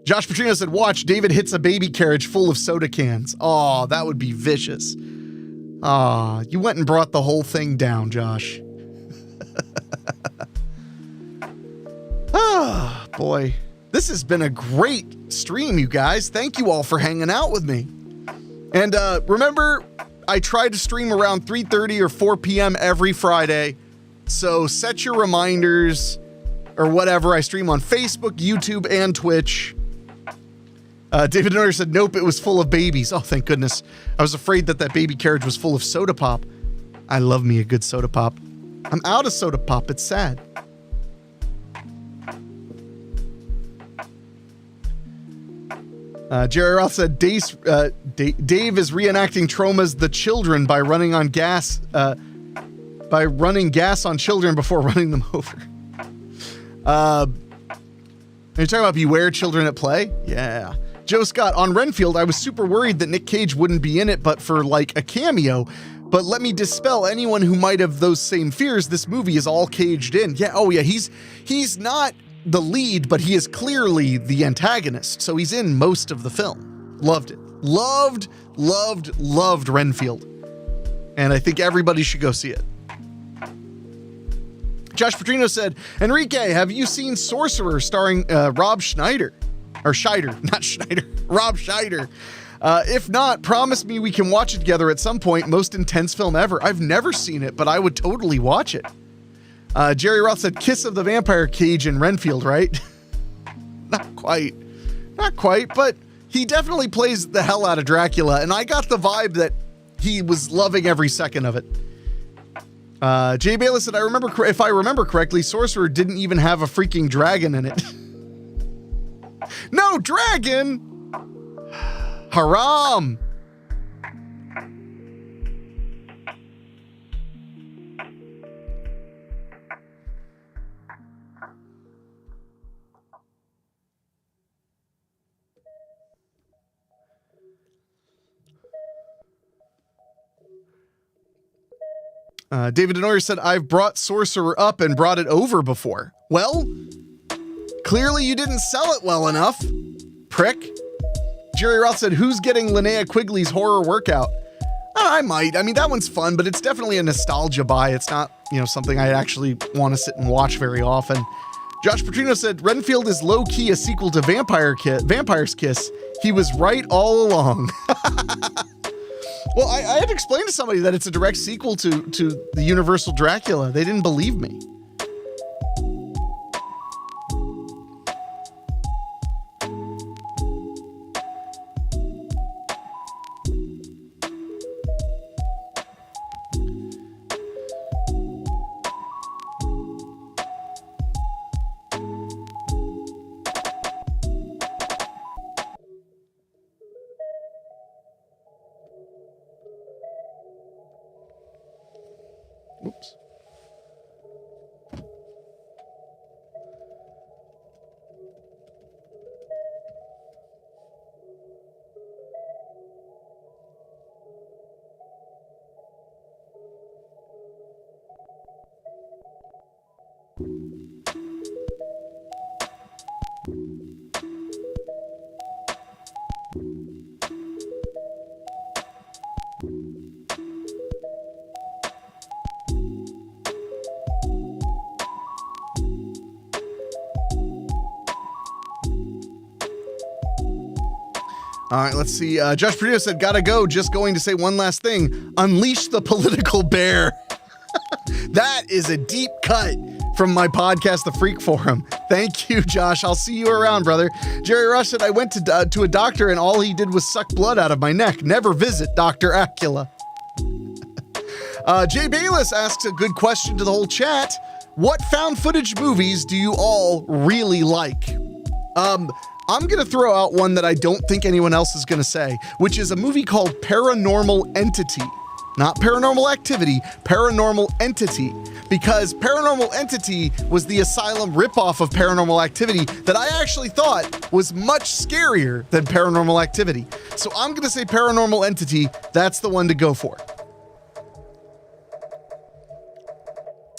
Josh Petrino said, watch, David hits a baby carriage full of soda cans. Oh, that would be vicious. Ah, you went and brought the whole thing down, Josh. Ah, boy. This has been a great stream, you guys. Thank you all for hanging out with me. And remember, I try to stream around 3:30 or 4 p.m. every Friday. So set your reminders or whatever. I stream on Facebook, YouTube, and Twitch. David Neuer said, nope, it was full of babies. Oh, thank goodness. I was afraid that baby carriage was full of soda pop. I love me a good soda pop. I'm out of soda pop. It's sad. Jerry Roth said, Dave is reenacting Troma's The Children by running gas on children before running them over. Are you talking about Beware Children at Play? Yeah. Joe Scott, on Renfield, I was super worried that Nick Cage wouldn't be in it, but for like a cameo. But let me dispel anyone who might have those same fears. This movie is all caged in. Yeah. Oh yeah. He's not the lead, but he is clearly the antagonist. So he's in most of the film. Loved it. Loved Renfield. And I think everybody should go see it. Josh Petrino said, Enrique, have you seen Sorcerer starring Rob Schneider? Or Scheider, not Schneider. Rob Scheider. If not, promise me we can watch it together at some point. Most intense film ever. I've never seen it, but I would totally watch it. Jerry Roth said, Kiss of the Vampire Cage in Renfield, right? Not quite, but he definitely plays the hell out of Dracula, and I got the vibe that he was loving every second of it. Jay Bayless said, if I remember correctly, Sorcerer didn't even have a freaking dragon in it. No dragon! Haram! David Denoyer said, I've brought Sorcerer up and brought it over before. Well, clearly you didn't sell it well enough, prick. Jerry Roth said, who's getting Linnea Quigley's horror workout? I might. I mean, that one's fun, but it's definitely a nostalgia buy. It's not, something I actually want to sit and watch very often. Josh Petrino said, Renfield is low-key a sequel to Vampire's Kiss. He was right all along. Well, I had to explain to somebody that it's a direct sequel to the Universal Dracula. They didn't believe me. Oops. All right, let's see. Josh Perdue said, gotta go. Just going to say one last thing. Unleash the political bear. That is a deep cut from my podcast, The Freak Forum. Thank you, Josh. I'll see you around, brother. Jerry Rush said, I went to a doctor and all he did was suck blood out of my neck. Never visit Dr. Acula. Jay Bayless asks a good question to the whole chat. What found footage movies do you all really like? I'm going to throw out one that I don't think anyone else is going to say, which is a movie called Paranormal Entity. Not Paranormal Activity, Paranormal Entity. Because Paranormal Entity was the Asylum ripoff of Paranormal Activity that I actually thought was much scarier than Paranormal Activity. So I'm going to say Paranormal Entity. That's the one to go for.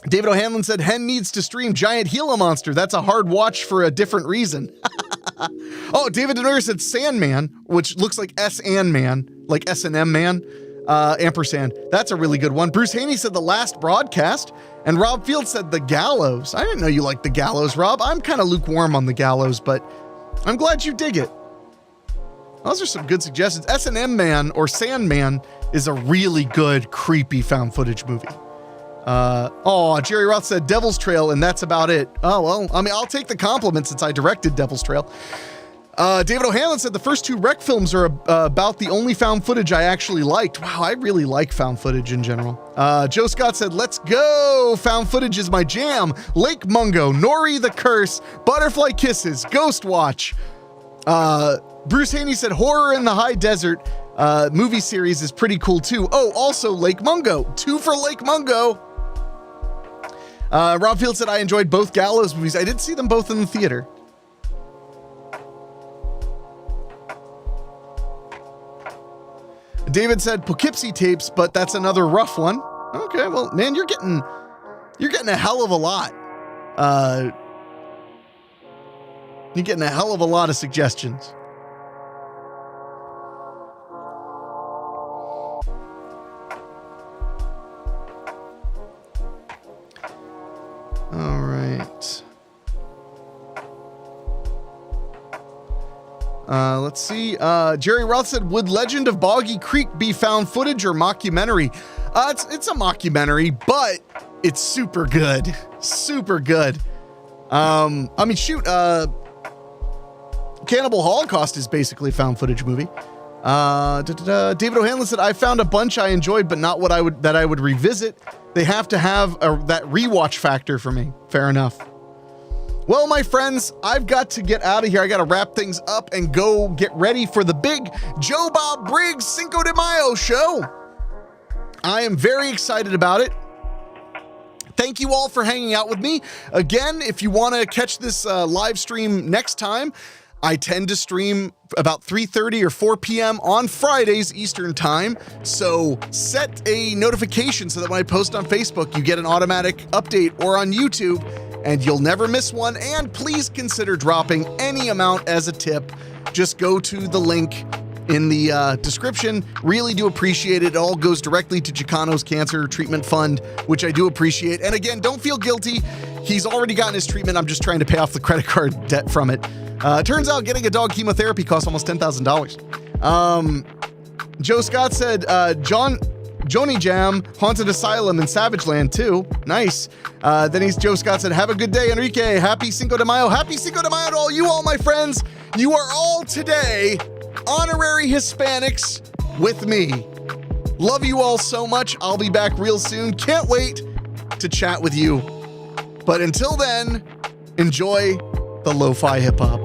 David O'Hanlon said, Hen needs to stream Giant Gila Monster. That's a hard watch for a different reason. Oh, David Denoyer said Sandman, which looks like S-and-Man, like S&M man, ampersand. That's a really good one. Bruce Haney said The Last Broadcast, and Rob Field said The Gallows. I didn't know you liked The Gallows, Rob. I'm kind of lukewarm on The Gallows, but I'm glad you dig it. Those are some good suggestions. S&M Man or Sandman is a really good, creepy found footage movie. Jerry Roth said Devil's Trail, and that's about it. Oh, well, I mean, I'll take the compliment since I directed Devil's Trail. David O'Hanlon said the first two Wreck films are about the only found footage I actually liked. Wow, I really like found footage in general. Joe Scott said, let's go. Found footage is my jam. Lake Mungo, Nori the Curse, Butterfly Kisses, Ghost Watch. Bruce Haney said Horror in the High Desert movie series is pretty cool too. Oh, also Lake Mungo. 2 for Lake Mungo. Rob Field said, I enjoyed both Gallows movies. I did see them both in the theater. David said Poughkeepsie tapes, but that's another rough one. Okay, well, man, you're getting a hell of a lot. You're getting a hell of a lot of suggestions. All right. Let's see. Jerry Roth said, would Legend of Boggy Creek be found footage or mockumentary? It's a mockumentary, but it's super good. Super good. I mean, shoot, Cannibal Holocaust is basically a found footage movie. David O'Hanlon said, I found a bunch I enjoyed, but not what I would revisit. They have to have that rewatch factor for me. Fair enough. Well, my friends, I've got to get out of here. I got to wrap things up and go get ready for the big Joe Bob Briggs Cinco de Mayo show. I am very excited about it. Thank you all for hanging out with me. Again, if you want to catch this live stream next time, I tend to stream about 3:30 or 4 p.m. on Fridays Eastern time. So set a notification so that when I post on Facebook, you get an automatic update, or on YouTube, and you'll never miss one. And please consider dropping any amount as a tip. Just go to the link in the description. Really do appreciate it. It all goes directly to Chicano's Cancer Treatment Fund, which I do appreciate. And again, don't feel guilty. He's already gotten his treatment. I'm just trying to pay off the credit card debt from it. Turns out getting a dog chemotherapy costs almost $10,000. Joe Scott said, Joni Jam, Haunted Asylum, and Savage Land too. Nice. Then Joe Scott said, have a good day, Enrique. Happy Cinco de Mayo. Happy Cinco de Mayo to all my friends. You are all today honorary Hispanics with me. Love you all so much. I'll be back real soon. Can't wait to chat with you. But until then, enjoy the lo-fi hip hop.